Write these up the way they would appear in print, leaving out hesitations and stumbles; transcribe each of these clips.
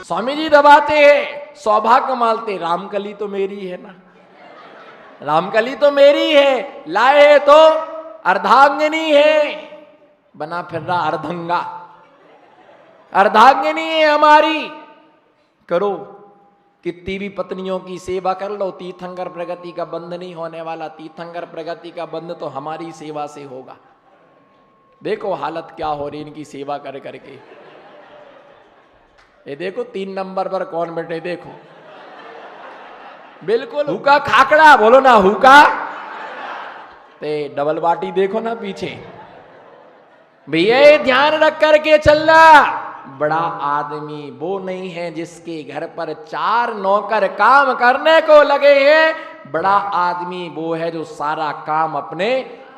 स्वामी जी दबाते हैं, सौभाग्य मालते, रामकली तो मेरी है ना, रामकली तो मेरी है, लाए तो अर्धांगिनी है, बना फिर रहा अर्धंगा, अर्धांगिनी है हमारी। करो, कितनी भी पत्नियों की सेवा कर लो, तीर्थंकर प्रगति का बंध नहीं होने वाला। तीर्थंकर प्रगति का बंध तो हमारी सेवा से होगा। देखो हालत क्या हो रही इनकी सेवा कर करके। ये देखो 3 नंबर पर कौन बैठे, देखो बिल्कुल हुका खाकड़ा, बोलो ना हुका, ते डबल बाटी देखो ना पीछे। भैया ये ध्यान रख करके चलना, बड़ा आदमी वो नहीं है जिसके घर पर 4 नौकर काम करने को लगे हैं। बड़ा आदमी वो है जो सारा काम अपने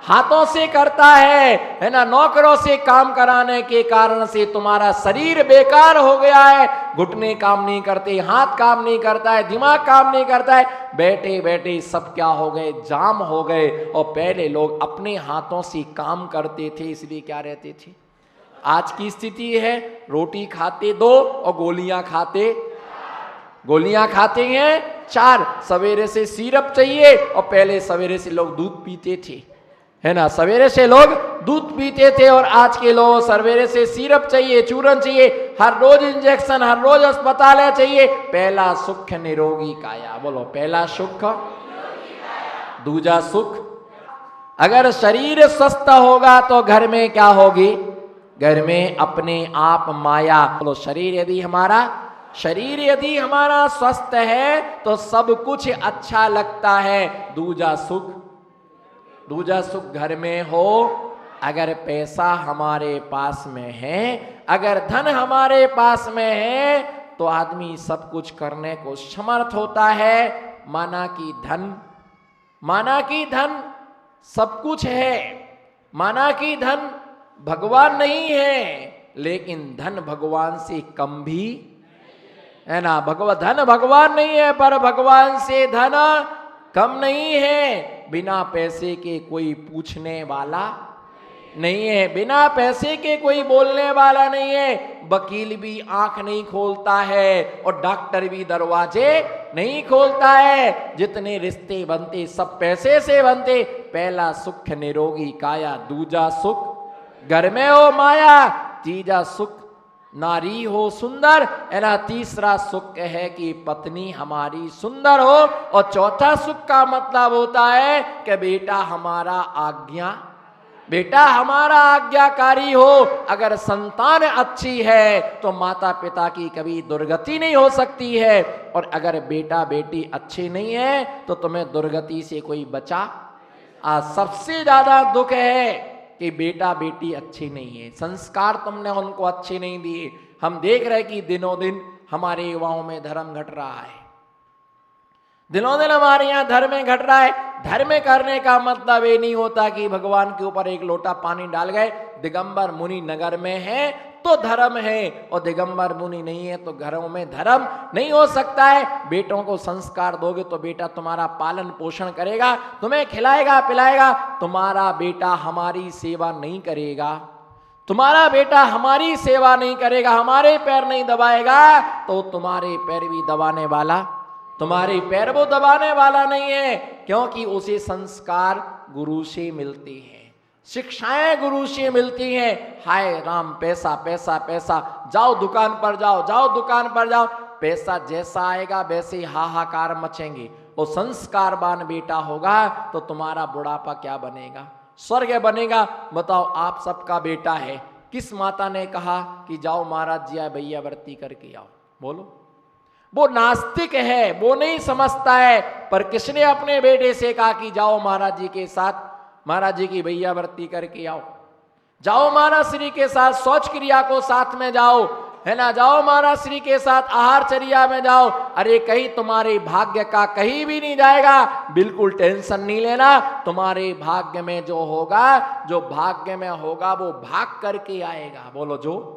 हाथों से करता है ना। नौकरों से काम कराने के कारण से तुम्हारा शरीर बेकार हो गया है। घुटने काम नहीं करते, हाथ काम नहीं करता है, दिमाग काम नहीं करता है, बैठे बैठे सब क्या हो गए, जाम हो गए। और पहले लोग अपने हाथों से काम करते थे, इसलिए क्या रहते थे। आज की स्थिति है रोटी खाते 2 और गोलियां खाते हैं 4। सवेरे से सिरप चाहिए, और पहले सवेरे से लोग दूध पीते थे, है ना। सवेरे से लोग दूध पीते थे, और आज के लोग सवेरे से सिरप चाहिए, चूरन चाहिए, हर रोज इंजेक्शन, हर रोज अस्पताल चाहिए। पहला सुख निरोगी काया, बोलो पहला सुख, दूजा सुख। अगर शरीर स्वस्थ होगा तो घर में क्या होगी, घर में अपने आप माया। बोलो शरीर यदि हमारा स्वस्थ है तो सब कुछ अच्छा लगता है। दूजा सुख घर में हो। अगर पैसा हमारे पास में है, अगर धन हमारे पास में है, तो आदमी सब कुछ करने को समर्थ होता है। माना कि धन सब कुछ है, माना कि धन भगवान नहीं है, लेकिन धन भगवान से कम भी है ना। धन भगवान नहीं है, पर भगवान से धन कम नहीं है। बिना पैसे के कोई पूछने वाला नहीं है, बिना पैसे के कोई बोलने वाला नहीं है। वकील भी आंख नहीं खोलता है, और डॉक्टर भी दरवाजे नहीं खोलता है। जितने रिश्ते बनते सब पैसे से बनते। पहला सुख निरोगी काया, दूजा सुख घर में हो माया, तीजा सुख नारी हो सुंदर, है ना। तीसरा सुख है कि पत्नी हमारी सुंदर हो, और चौथा सुख का मतलब होता है कि बेटा हमारा आज्ञाकारी हो। अगर संतान अच्छी है तो माता पिता की कभी दुर्गति नहीं हो सकती है, और अगर बेटा बेटी अच्छे नहीं है तो तुम्हें दुर्गति से कोई बचा। सबसे ज्यादा दुख है कि बेटा बेटी अच्छे नहीं है, संस्कार तुमने उनको अच्छे नहीं दिए। हम देख रहे कि दिनों दिन हमारे युवाओं में धर्म घट रहा है, दिनों दिन हमारे यहाँ धर्म घट रहा है। धर्म करने का मतलब ये नहीं होता कि भगवान के ऊपर एक लोटा पानी डाल गए। दिगंबर मुनि नगर में है तो धर्म है, और दिगंबर मुनि नहीं है तो घरों में धर्म नहीं हो सकता है। बेटों को संस्कार दोगे तो बेटा तुम्हारा पालन पोषण करेगा, तुम्हें खिलाएगा पिलाएगा। तुम्हारा बेटा हमारी सेवा नहीं करेगा, तुम्हारा बेटा हमारी सेवा नहीं करेगा, हमारे पैर नहीं दबाएगा, तो तुम्हारे पैर भी दबाने वाला, तुम्हारे पैर वो दबाने वाला नहीं है। क्योंकि उसे संस्कार गुरु से मिलते हैं, शिक्षाएं गुरु से मिलती हैं। हाय राम, पैसा पैसा पैसा, जाओ दुकान पर जाओ, पैसा जैसा आएगा वैसे हाहाकार मचेंगे। वो संस्कारवान बेटा होगा तो तुम्हारा बुढ़ापा क्या बनेगा, स्वर्ग बनेगा। बताओ, आप सबका बेटा है, किस माता ने कहा कि जाओ महाराज जी भैया व्रती करके आओ, बोलो। वो नास्तिक है, वो नहीं समझता है। पर किसने अपने बेटे से कहा कि जाओ महाराज जी के साथ, महाराज जी की भैया व्रती करके आओ, जाओ महाराज श्री के साथ शौच क्रिया को साथ में जाओ, है ना, जाओ महाराज श्री के साथ आहार चर्या में जाओ। अरे कहीं तुम्हारे भाग्य का कहीं भी नहीं जाएगा, बिल्कुल टेंशन नहीं लेना। तुम्हारे भाग्य में जो भाग्य में होगा वो भाग करके आएगा। बोलो, जो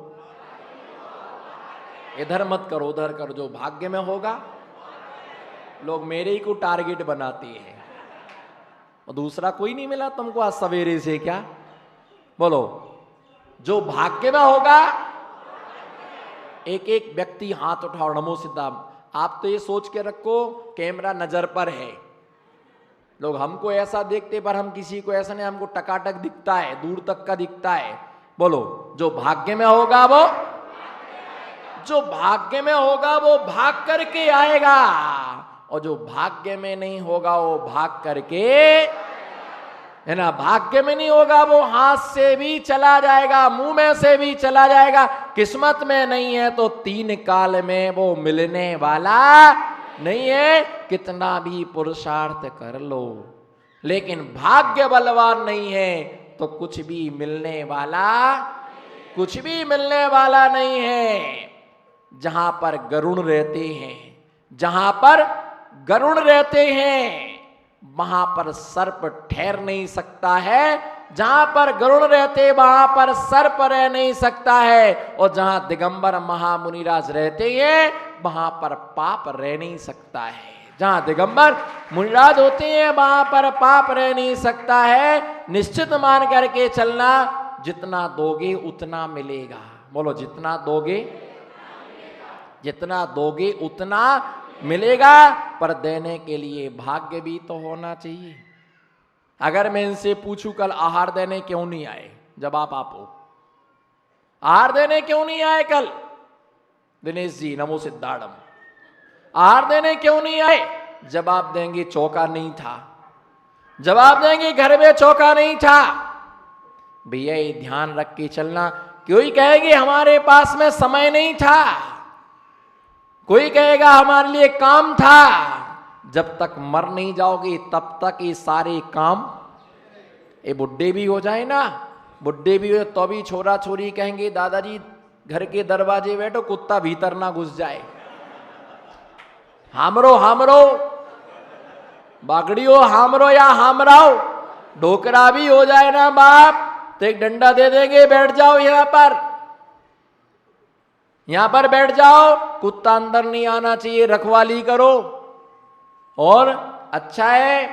इधर मत करो उधर करो, जो भाग्य में होगा। लोग मेरे ही को टारगेट बनाते हैं, और दूसरा कोई नहीं मिला तुमको आज सवेरे से क्या, बोलो, जो भाग्य में होगा। एक एक व्यक्ति हाथ उठाओ, नमो सिद्धाम। आप तो ये सोच के रखो कैमरा नजर पर है, लोग हमको ऐसा देखते पर हम किसी को ऐसा नहीं, हमको टकाटक दिखता है, दूर तक का दिखता है। बोलो, जो भाग्य में होगा वो, जो भाग्य में होगा वो भाग करके आएगा, और जो भाग्य में नहीं होगा वो भाग करके, है ना, भाग्य में नहीं होगा वो हाथ से भी चला जाएगा, मुंह में से भी चला जाएगा। किस्मत में नहीं है तो 3 काल में वो मिलने वाला नहीं है, कितना भी पुरुषार्थ कर लो, लेकिन भाग्य बलवान नहीं है तो कुछ भी मिलने वाला, कुछ भी मिलने वाला नहीं है। जहां पर गरुड़ रहते हैं, जहां पर गरुड़ रहते हैं, वहां पर सर्प ठहर नहीं सकता है। जहां पर गरुड़ रहते वहां पर सर्प रह नहीं सकता है, और जहां दिगंबर महामुनिराज रहते हैं वहां पर पाप रह नहीं सकता है। जहां दिगंबर मुनिराज होते हैं वहां पर पाप रह नहीं सकता है। निश्चित मान करके चलना, जितना दोगे उतना मिलेगा। बोलो, जितना दोगे, जितना दोगे उतना मिलेगा, पर देने के लिए भाग्य भी तो होना चाहिए। अगर मैं इनसे पूछूं कल आहार देने क्यों नहीं आए, जवाब आप हो, आहार देने क्यों नहीं आए कल? दिनेश जी नमो सिद्धार्डम, आहार देने क्यों नहीं आए? जवाब देंगे चौका नहीं था, जवाब देंगे घर में चौका नहीं था। भैया ये ध्यान रख के चलना। कोई कहेगी हमारे पास में समय नहीं था, कोई कहेगा हमारे लिए काम था। जब तक मर नहीं जाओगे तब तक ये सारे काम, ये बुढ़े भी हो जाए ना, बुढ़े भी हो तो भी छोरा छोरी कहेंगे दादाजी घर के दरवाजे बैठो, कुत्ता भीतर ना घुस जाए। हामरो हामरो, बागड़ियो हामरो या हामराओ, ढोकरा भी हो जाए ना बाप तो एक डंडा दे देंगे, बैठ जाओ यहां पर, यहां पर बैठ जाओ, कुत्ता अंदर नहीं आना चाहिए, रखवाली करो। और अच्छा है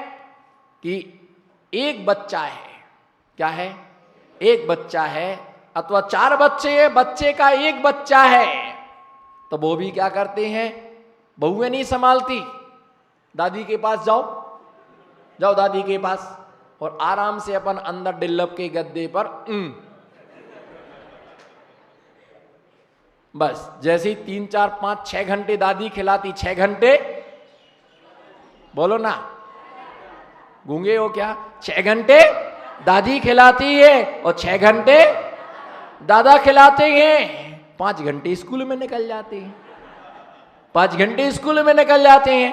कि एक बच्चा है, क्या है, एक बच्चा है, अथवा 4 बच्चे हैं, बच्चे का एक बच्चा है, तो वो भी क्या करते हैं, बहुएं नहीं संभालती, दादी के पास जाओ, जाओ दादी के पास, और आराम से अपन अंदर डिल्लप के गद्दे पर बस। जैसे ही 3, 4, 5, 6 घंटे दादी खिलाती, 6 घंटे, बोलो ना, गूंगे हो क्या? 6 घंटे दादी खिलाती है और 6 घंटे दादा खिलाते हैं। 5 घंटे स्कूल में निकल जाते हैं, 5 घंटे स्कूल में निकल जाते हैं।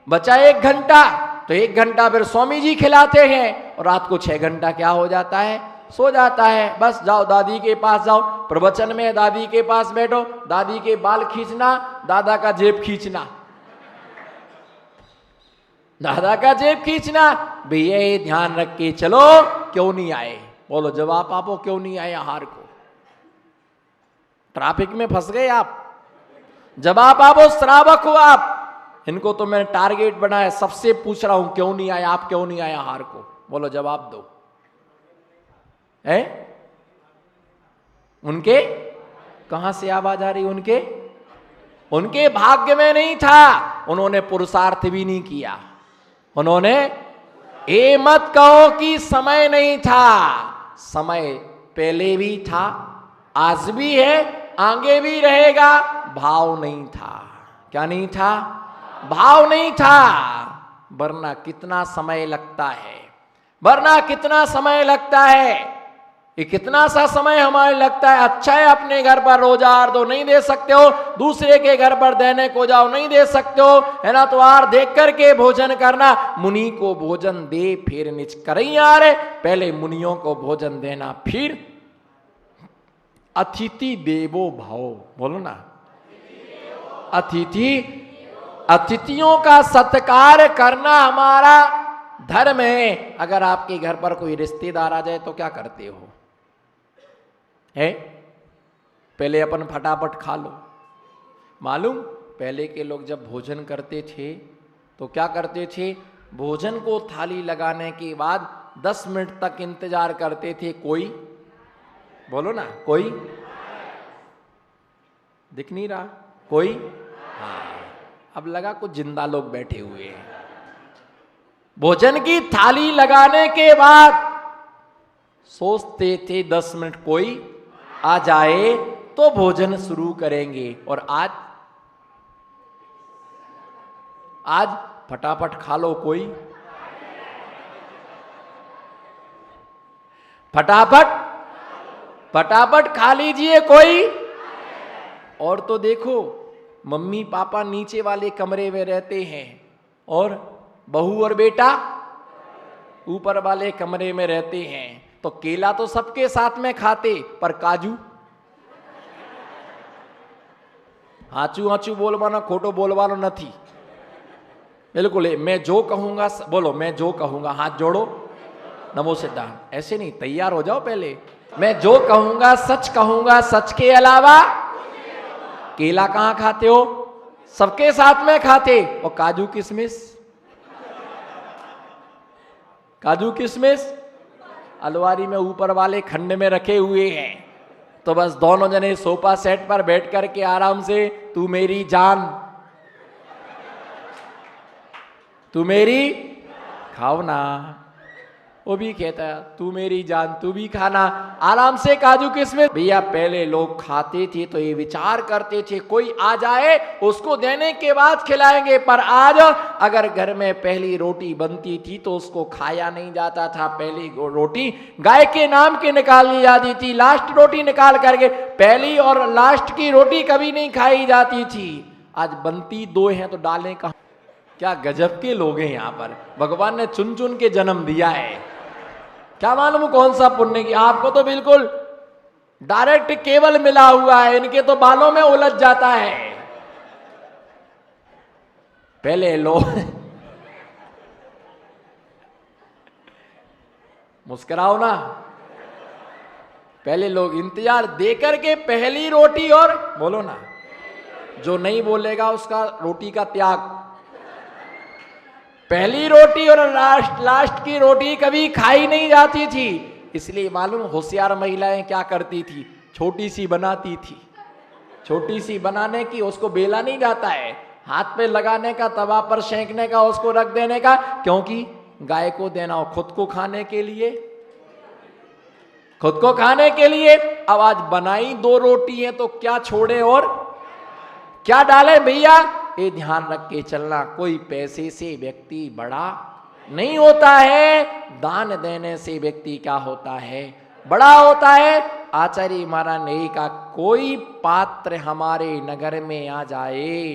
बचा 1 घंटा, तो 1 घंटा फिर स्वामी जी खिलाते हैं, और रात को 6 घंटा क्या हो जाता है, सो जाता है। बस जाओ दादी के पास जाओ, प्रवचन में दादी के पास बैठो, दादी के बाल खींचना, दादा का जेब खींचना, दादा का जेब खींचना। भैया ये ध्यान रख के चलो, क्यों नहीं आए? बोलो जवाब आपो, क्यों नहीं आए आहार को? ट्रैफिक में फंस गए आप, जवाब आपो, श्रावक हो आप। इनको तो मैंने टारगेट बनाया, सबसे पूछ रहा हूं क्यों नहीं आए आप, क्यों नहीं आए आहार को? बोलो जवाब दो। है उनके कहां से आवाज आ रही? उनके भाग्य में नहीं था, उन्होंने पुरुषार्थ भी नहीं किया। उन्होंने, ये मत कहो कि समय नहीं था, समय पहले भी था, आज भी है, आगे भी रहेगा। भाव नहीं था। क्या नहीं था? भाव नहीं था। वरना कितना समय लगता है, वरना कितना समय लगता है, ये कितना सा समय हमारे लगता है। अच्छा है अपने घर पर रोजार दो, नहीं दे सकते हो, दूसरे के घर पर देने को जाओ, नहीं दे सकते हो, है ना, तो आर देख करके भोजन करना। मुनि को भोजन दे फिर निज करई यार, पहले मुनियों को भोजन देना, फिर अतिथि देवो भव। बोलो ना, अतिथियों का सत्कार करना हमारा धर्म है। अगर आपके घर पर कोई रिश्तेदार आ जाए तो क्या करते हो? है पहले अपन फटाफट खा लो। मालूम, पहले के लोग जब भोजन करते थे तो क्या करते थे? भोजन को थाली लगाने के बाद 10 मिनट तक इंतजार करते थे, कोई बोलो ना, कोई दिख नहीं रहा, कोई? हाँ, अब लगा कुछ जिंदा लोग बैठे हुए हैं। भोजन की थाली लगाने के बाद सोचते थे 10 मिनट कोई आ जाए तो भोजन शुरू करेंगे, और आज फटाफट खा लो, कोई फटाफट खा लीजिए कोई। और तो देखो, मम्मी पापा नीचे वाले कमरे में रहते हैं और बहू और बेटा ऊपर वाले कमरे में रहते हैं, तो केला तो सबके साथ में खाते, पर काजू हाचू हाचू बोलवाना, खोटो बोलवानो नहीं, बिल्कुल। मैं जो कहूंगा बोलो, मैं जो कहूंगा, हाथ जोड़ो, नमो सिद्धांत। ऐसे नहीं, तैयार हो जाओ पहले। मैं जो कहूंगा सच कहूंगा, सच के अलावा केला कहां खाते हो? सबके साथ में खाते। और काजू किशमिश, काजू किशमिश अलमारी में ऊपर वाले खंड में रखे हुए हैं, तो बस दोनों जने सोफा सेट पर बैठ करके आराम से, तू मेरी जान, तू मेरी, खाओ ना। वो भी कहता है तू मेरी जान, तू भी खाना, आराम से काजू किशमिश। भैया पहले लोग खाते थे तो ये विचार करते थे कोई आ जाए उसको देने के बाद खिलाएंगे, पर आज अगर घर में पहली रोटी बनती थी तो उसको खाया नहीं जाता था। पहली रोटी गाय के नाम की निकाल ली जाती थी, लास्ट रोटी निकाल करके, पहली और लास्ट की रोटी कभी नहीं खाई जाती थी। आज बनती 2 हैं तो डालें कहां? क्या गजब के लोग हैं यहाँ पर, भगवान ने चुन चुन के जन्म दिया है। क्या मालूम कौन सा पुण्य की, आपको तो बिल्कुल डायरेक्ट केवल मिला हुआ है, इनके तो बालों में उलझ जाता है। पहले लोग मुस्कुराओ ना, पहले लोग इंतजार देकर के पहली रोटी, और बोलो ना, जो नहीं बोलेगा उसका रोटी का त्याग। पहली रोटी और लास्ट की रोटी कभी खाई नहीं जाती थी, इसलिए मालूम होशियार महिलाएं क्या करती थी, छोटी सी बनाती थी। छोटी सी बनाने की, उसको बेला नहीं जाता है, हाथ पे लगाने का, तवा पर सेंकने का, उसको रख देने का, क्योंकि गाय को देना हो, खुद को खाने के लिए, खुद को खाने के लिए। अब आज बनाई 2 रोटी है तो क्या छोड़े और क्या डाले? भैया ये ध्यान रख के चलना, कोई पैसे से व्यक्ति बड़ा नहीं होता है, दान देने से व्यक्ति क्या होता है, बड़ा होता है। आचार्य महाराज ने कहा कोई पात्र हमारे नगर में आ जाए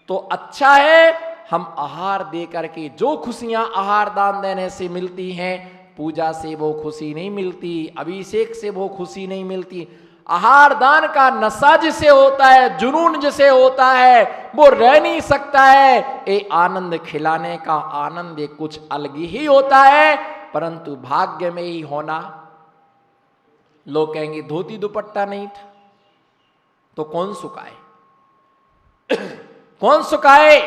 तो अच्छा है, हम आहार दे करके, जो खुशियां आहार दान देने से मिलती हैं, पूजा से वो खुशी नहीं मिलती, अभिषेक से वो खुशी नहीं मिलती। आहार दान का नशा जिसे होता है, जुनून जिसे होता है, वो रह नहीं सकता है। ये आनंद खिलाने का आनंद ये कुछ अलग ही होता है, परंतु भाग्य में ही होना। लोग कहेंगे धोती दुपट्टा नहीं था तो कौन सुखाए कौन सुखाए?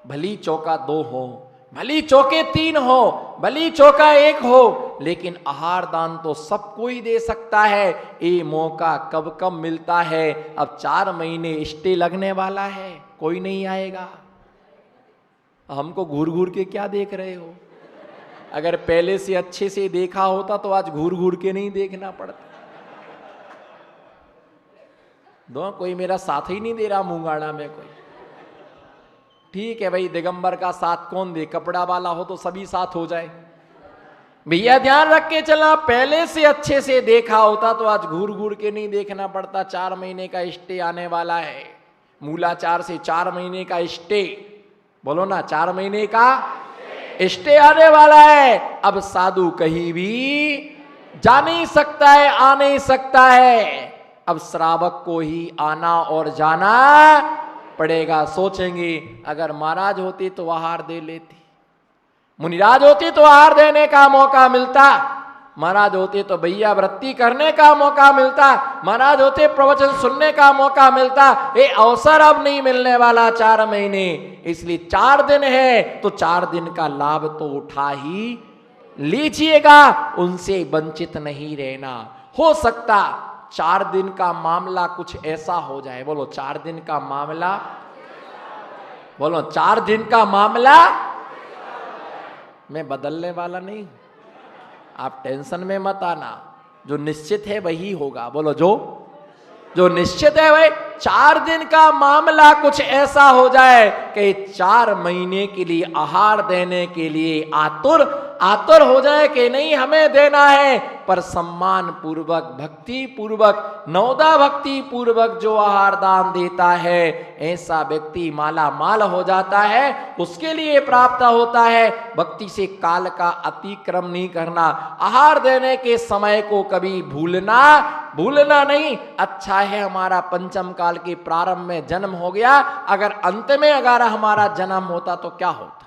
भली चौका 2 हो, भली चौके 3 हो, भली चौका 1 हो, लेकिन आहार दान तो सबको ही दे सकता है। ये मौका कब कब मिलता है? अब 4 महीने स्टे लगने वाला है, कोई नहीं आएगा। हमको घूर घूर के क्या देख रहे हो? अगर पहले से अच्छे से देखा होता तो आज घूर घूर के नहीं देखना पड़ता। दो कोई मेरा साथ ही नहीं दे रहा मूंगाड़ा में कोई। ठीक है भाई, दिगंबर का साथ कौन दे, कपड़ा वाला हो तो सभी साथ हो जाए। भैया ध्यान रख के चला, पहले से अच्छे से देखा होता तो आज घूर घूर के नहीं देखना पड़ता। 4 महीने का स्टे आने वाला है, मूलाचार से 4 महीने का स्टे, बोलो ना 4 महीने का स्टे आने वाला है। अब साधु कहीं भी जा नहीं सकता है, आ नहीं सकता है। अब श्रावक को ही आना और जाना पड़ेगा। सोचेंगे अगर महाराज होते तो आहार दे लेते, मुनिराज होते तो आहार देने का मौका मिलता, महाराज होते तो भैया वृत्ति करने का मौका मिलता, महाराज होते प्रवचन सुनने का मौका मिलता। ये अवसर अब नहीं मिलने वाला 4 महीने, इसलिए 4 दिन है तो 4 दिन का लाभ तो उठा ही लीजिएगा, उनसे वंचित नहीं रहना। हो सकता 4 दिन का मामला कुछ ऐसा हो जाए, बोलो 4 दिन का मामला, बोलो 4 दिन का मामला। मैं बदलने वाला नहीं, आप टेंशन में मत आना, जो निश्चित है वही होगा। बोलो जो निश्चित है वही। 4 दिन का मामला कुछ ऐसा हो जाए कि 4 महीने के लिए आहार देने के लिए आतुर हो जाए कि नहीं हमें देना है, पर सम्मान पूर्वक, भक्ति पूर्वक, नवदा भक्ति पूर्वक जो आहार दान देता है, ऐसा व्यक्ति माला माल हो जाता है, उसके लिए प्राप्त होता है। भक्ति से काल का अतिक्रम नहीं करना, आहार देने के समय को कभी भूलना नहीं। अच्छा है हमारा पंचम काल के प्रारंभ में जन्म हो गया, अगर अंत में अगर हमारा जन्म होता तो क्या होता,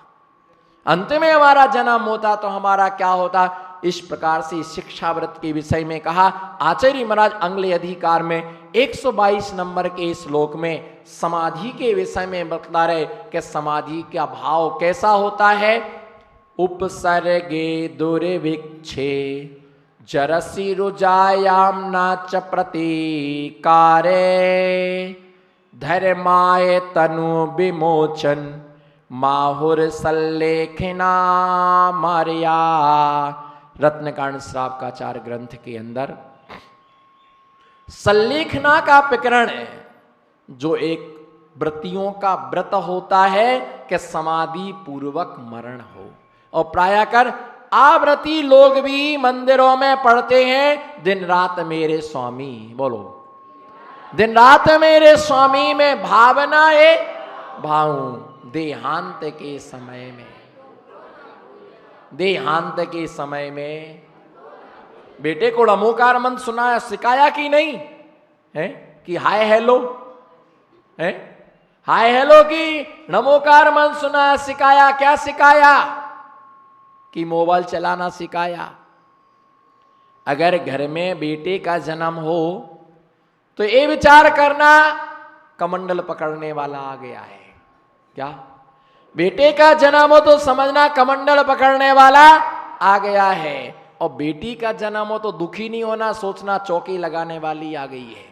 अंत में हमारा जन्म होता तो हमारा क्या होता। इस प्रकार से शिक्षाव्रत के विषय में कहा आचार्य महाराज अगले अधिकार में 122 नंबर के श्लोक में समाधि के विषय में बतला रहे कि समाधि का भाव कैसा होता है। उपसर्गे दुर्भिक्षे जरसी रुजायाम नाच प्रतीकारे धर्माय तनु विमोचन माहुर सल्लेखना मारिया। रत्नकांड श्रावकाचार ग्रंथ के अंदर सल्लेखना का प्रकरण है, जो एक व्रतियों का व्रत होता है कि समाधि पूर्वक मरण हो। और प्राय कर आव्रती लोग भी मंदिरों में पढ़ते हैं दिन रात मेरे स्वामी, बोलो दिन रात मेरे स्वामी में भावना है भाऊं। देहांत के समय में, देहांत के समय में बेटे को नमोकार मंत्र सुनाया, सिखाया कि नहीं है कि हाय हेलो है, हाय हेलो की नमोकार मंत्र सुनाया, सिखाया क्या सिखाया कि मोबाइल चलाना सिखाया। अगर घर में बेटे का जन्म हो तो ये विचार करना कमंडल पकड़ने वाला आ गया है। क्या बेटे का जन्म हो तो समझना कमंडल पकड़ने वाला आ गया है, और बेटी का जन्म हो तो दुखी नहीं होना, सोचना चौकी लगाने वाली आ गई है।